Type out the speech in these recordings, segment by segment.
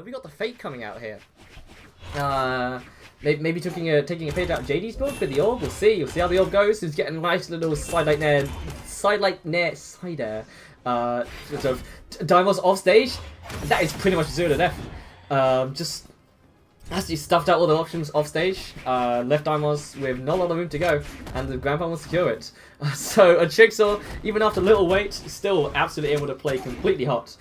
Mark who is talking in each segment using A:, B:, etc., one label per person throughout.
A: We got the Fate coming out here. Maybe taking a page out of JD's book with the orb. We'll see. You'll see how the orb goes. He's getting a nice little side light nair, side air. Sort of DeimoZ off stage. That is pretty much 0 to death. Just actually stuffed out all the options off stage. Left DeimoZ with not a lot of room to go, and the Grandpa will secure it. So Aatrixor, even after little wait, still absolutely able to play completely hot.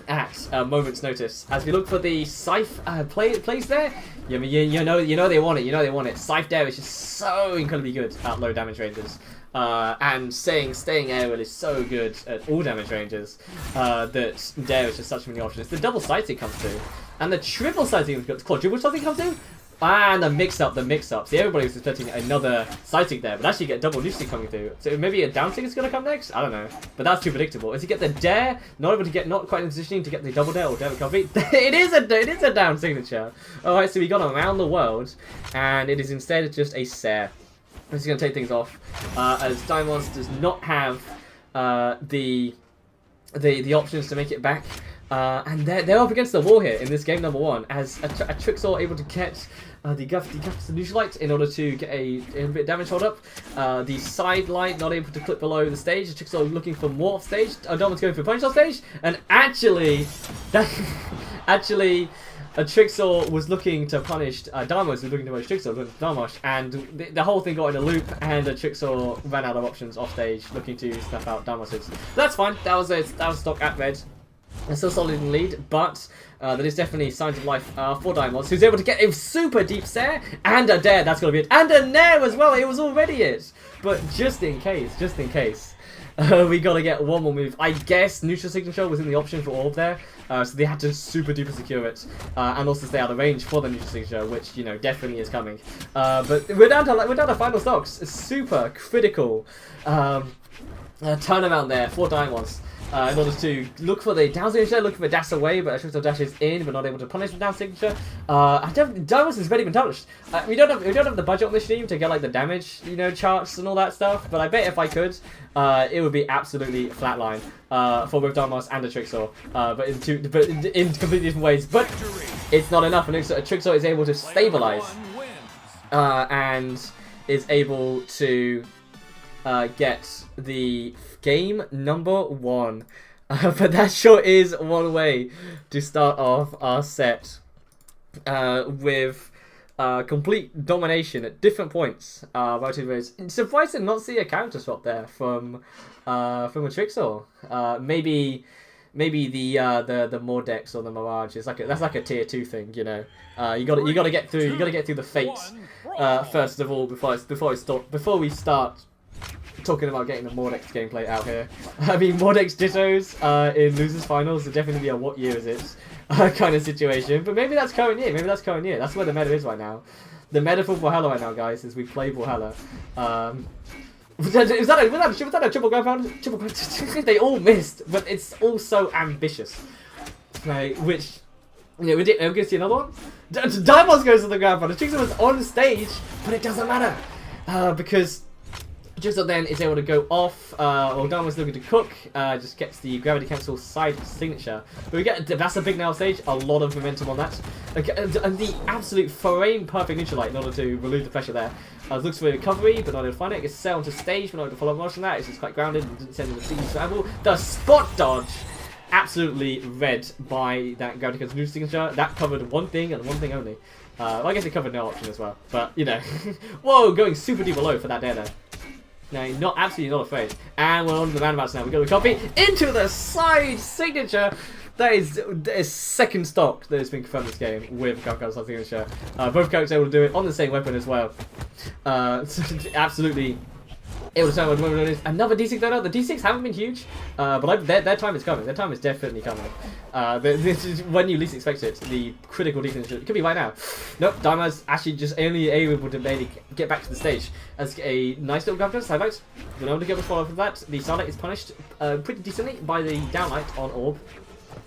A: At a moment's notice, as we look for the Scythe plays there, you know they want it. Scythe there is just so incredibly good at low damage ranges, and staying aerial is so good at all damage ranges that there is just such many options. The double sighting comes through, and the triple sighting quadruple sighting comes through. And the mix-up. See, everybody was expecting another sighting there, but actually you get double nuclear coming through. So maybe a down is going to come next? I don't know. But that's too predictable. As you get the dare, not quite in positioning to get the double dare or dare recovery. it is a down signature. Alright, so we got around the world, and it is instead just a Sare. This is going to take things off, as DeimoZ does not have the options to make it back. And they're up against the wall here in this game number 1, as Aatrixor able to get the Neutralite in order to get a bit of damage hold up. The side light not able to clip below the stage. Aatrixor looking for more off stage. Domin's going for a punish off stage, and actually Aatrixor was looking to punish DeimoZ was looking to punish Aatrixor with Damash, and the whole thing got in a loop, and Aatrixor ran out of options off stage, looking to snuff out DeimoZ's. That's fine. That was stock at red. They're still solid in the lead, but there is definitely signs of life for DeimoZ, who's able to get a super deep Sare and a dare. That's gonna be it, and a nair as well. It was already it, but just in case, we gotta get one more move. I guess neutral signature was in the option for orb there, so they had to super duper secure it, and also stay out of range for the neutral signature, which definitely is coming. But we're down to final stocks. It's super critical turnaround there for DeimoZ. In order to look for the down signature, looking for dash away, but Aatrixor dashes in, but not able to punish the down signature. DeimoZ has already been touched. We don't have the budget on this stream to get like the damage, charts and all that stuff. But I bet if I could, it would be absolutely flatline for both DeimoZ and Aatrixor, but in completely different ways. But it's not enough, and Aatrixor is able to stabilize and is able to get the game number 1. But that sure is one way to start off our set with complete domination at different points. It's surprising to not see a character swap there from Aatrixor. Maybe the Mordex or the Mirage is that's like a tier 2 thing, You gotta get through the Fates first of all before we start talking about getting the Mordex gameplay out here. I mean, Mordex Dittos in Losers Finals would definitely be a what year is it kind of situation. But maybe that's current year. That's where the meta is right now. The meta for Valhalla right now, guys, is we play Valhalla. Was that a triple ground pound? Triple ground. They all missed, but it's all so ambitious. Right, which, we're going to see another one. DeimoZ goes to the ground pound. Aatrixor was on stage, but it doesn't matter. Because Aatrixor then is able to go off, or DeimoZ looking to cook, just gets the gravity cancel side signature. But we get, that's a big nail stage, a lot of momentum on that. And the absolute frame perfect neutral light in order to relieve the pressure there. Looks for recovery, but not able to find it. Gets set onto stage, but not able to follow much from that. It's just quite grounded and didn't send him the scramble. The spot dodge! Absolutely read by that gravity cancel neutral signature. That covered one thing and one thing only. Well, I guess it covered no option as well. But, whoa, going super deep below for that dare there. No, absolutely not afraid. And we're on to the roundabouts now. We've got the copy into the side signature. That is second stock that has been confirmed this game with Kaka's side signature. Both characters able to do it on the same weapon as well. Absolutely able to turn what it is. Another D6 donut. The D6 haven't been huge, but their time is coming. Their time is definitely coming. This is when you least expect it. The critical D6 it could be right now. Nope, DeimoZ actually just only able to barely get back to the stage. As a nice little grab side light. Been able to get a follow up of that. The starlight is punished pretty decently by the downlight on orb.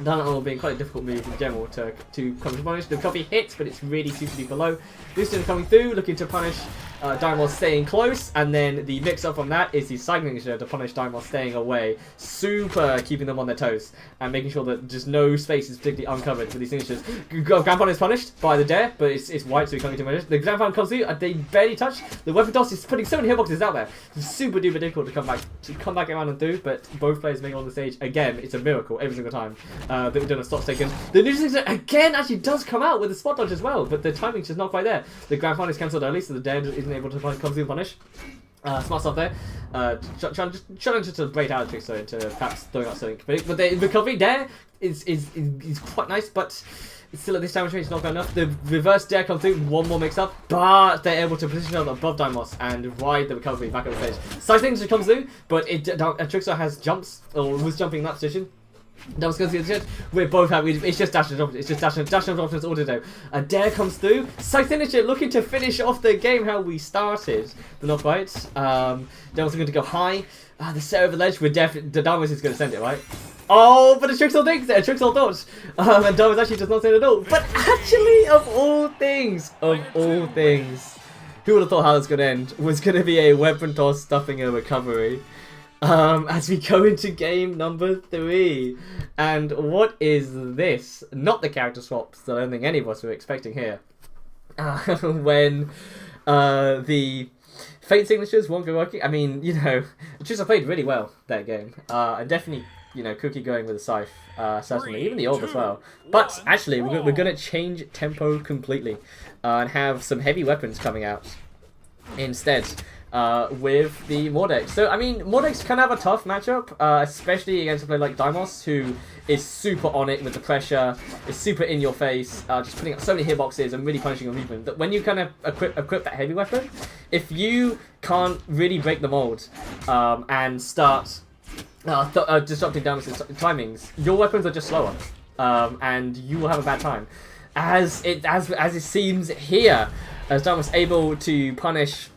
A: That being quite a difficult move in general to come to punish. The recovery hits, but it's really super low. Lucian coming through, looking to punish DeimoZ staying close, and then the mix-up from that is the cycling to punish DeimoZ staying away. Super keeping them on their toes, and making sure that just no space is particularly uncovered for these signatures. Grandpa is punished by the dare, but it's white, so he can't get too much. The Grandpa comes through, they barely touch. The weapon toss is putting so many hitboxes out there. It's super duper difficult to come back around and through, but both players make it on the stage. Again, it's a miracle every single time that we've done a stop taken. The neutral signature again actually does come out with a spot dodge as well, but the timing's just not quite there. The Grandpa is cancelled early, so the dare isn't able to come through and punish. Smart stuff there. Trying just to bait Aatrixor into perhaps throwing out something. But the recovery there is quite nice, but it's still at this damage range is not good enough. The reverse dare comes through, one more mix up, but they're able to position themselves above DeimoZ and ride the recovery back on the stage. Side things comes through, but Aatrixor has jumps, or was jumping in that position. That was going to see the we're both happy. It's just dash and options. It's just dash and options all today. A dare comes through. Side signature looking to finish off the game how we started, but not quite. DeimoZ going to go high. The set over the ledge. We're definitely the DeimoZ is going to send it, right? Oh, but Aatrixor thinks it. Aatrixor dodge. And DeimoZ actually does not send it at all. But actually, of all things, who would have thought how this going to end was going to be a weapon toss stuffing a recovery. As we go into game number 3. And what is this? Not the character swaps that I don't think any of us were expecting here. When the fate signatures won't be working. I mean, you know, Aatrixor played really well that game. And definitely, you know, Cookie going with the scythe, certainly, even the orb as well. But actually, we're going to change tempo completely and have some heavy weapons coming out instead. With the Mordex. So, I mean, Mordex can have a tough matchup, especially against a player like DeimoZ, who is super on it with the pressure, is super in your face, just putting up so many hitboxes and really punishing your movement. That when you kind of equip that heavy weapon, if you can't really break the mold and start disrupting DeimoZ's timings, your weapons are just slower, and you will have a bad time. As it seems here, as DeimoZ able to punish.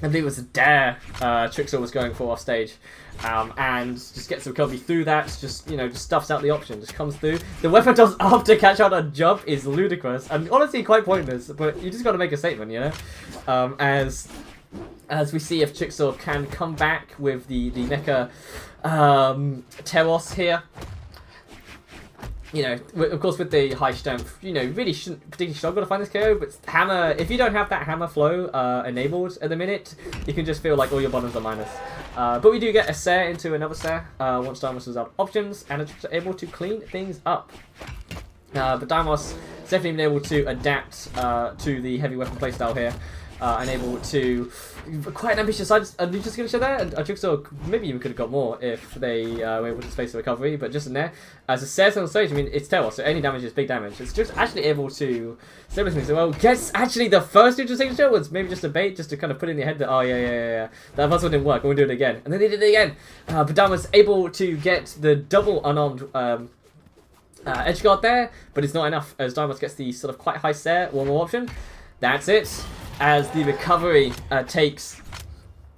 A: I believe it was a dare Aatrixor was going for off stage, and just gets the recovery through that. Just stuffs out the option, just comes through. The weapon does after catch out a jump is ludicrous and honestly quite pointless. But you just got to make a statement, you know. As we see if Aatrixor can come back with the mecha Teros here. You know, of course, with the high strength, you know, really shouldn't particularly struggle to find this KO, but hammer, if you don't have that hammer flow enabled at the minute, you can just feel like all your bottoms are minus. But we do get a Sare into another Sare once DeimoZ is out of options, and it's able to clean things up. But DeimoZ is definitely been able to adapt to the heavy weapon playstyle here. And able to quite an ambitious side. Just going to show there, and Aatrixor maybe even could have got more if they were able to space the recovery, but just in there, as it says on the stage, I mean, it's Teros, so any damage is big damage. It's just actually able to stabilize things. So, well, guess actually the first neutral signature was maybe just a bait, just to kind of put in your head that, oh yeah, that first one didn't work, we'll do it again. And then they did it again. But DeimoZ able to get the double unarmed edge guard there, but it's not enough, as DeimoZ gets the sort of quite high Sare, one more option. That's it. As the recovery takes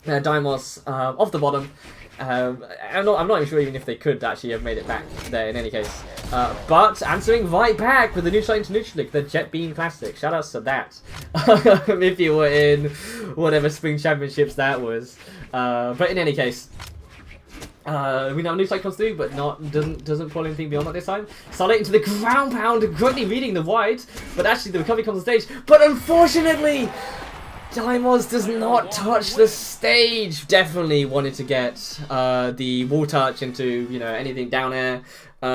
A: DeimoZ off the bottom. I'm not even sure even if they could actually have made it back there in any case. But answering right back with the neutral into neutral, the Jet Beam Classic. Shout outs to that. If you were in whatever Spring Championships that was. But in any case. We know a new side comes through, but doesn't pull anything beyond that this time. Solid into the ground pound, greatly reading the wide, but actually the recovery comes on stage. But unfortunately, DeimoZ does not touch the stage. Definitely wanted to get the wall touch into anything down air,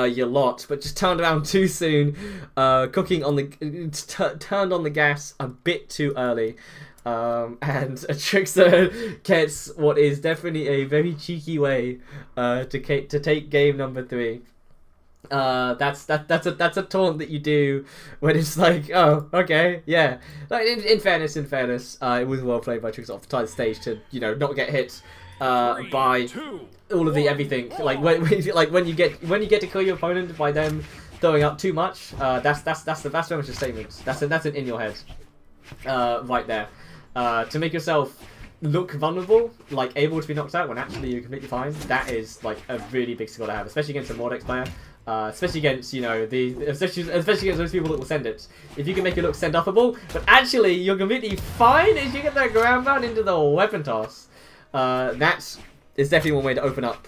A: your lot, but just turned around too soon. Cooking on the turned on the gas a bit too early. And Aatrixor gets what is definitely a very cheeky way to take game number 3. That's a taunt that you do when it's like, oh, okay, yeah. Like in fairness, it was well played by Aatrixor off the side of the stage to not get hit by all of the everything. Like when you get to kill your opponent by them throwing up too much. That's very much a statement. That's an in your head, right there. To make yourself look vulnerable, like able to be knocked out when actually you're completely fine, that is like a really big skill to have, especially against a Mordex player. Especially against, you know, especially against those people that will send it. If you can make it look send-offable, but actually you're completely fine if you get that ground pound into the weapon toss. That is definitely one way to open up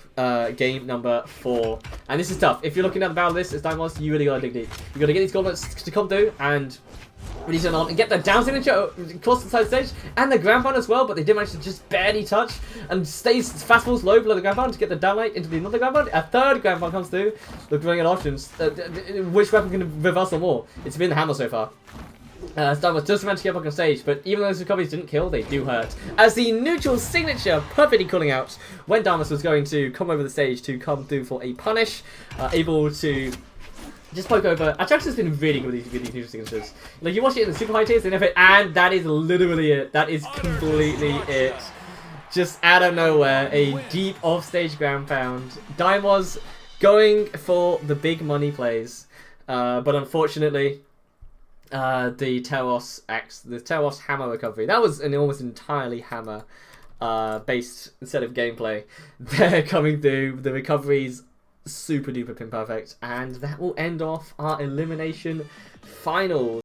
A: game number 4. And this is tough. If you're looking at the battle list as DeimoZ, you really gotta dig deep. You gotta get these gauntlets to come through and really turn on and get the down signature across the side stage and the ground pound as well, but they did manage to just barely touch and stays fast falls low below the ground pound to get the down light into the another ground pound. A third ground pound comes through. Looking at options. Which weapon can reverse them more? It's been the hammer so far. DeimoZ just managed to get back on stage, but even though those recoveries didn't kill, they do hurt. As the neutral signature perfectly calling out when DeimoZ was going to come over the stage to come through for a punish, able to just poke over. Aatrixor's been really good with these neutral signatures. Like, you watch it in the super high tiers, they never hit, and that is literally it. That is completely it. Just out of nowhere, a deep off-stage ground pound. DeimoZ going for the big money plays, but unfortunately, the Tauros hammer recovery. That was an almost entirely hammer based set of gameplay. They're coming through. The recoveries super duper pin perfect, and that will end off our elimination finals.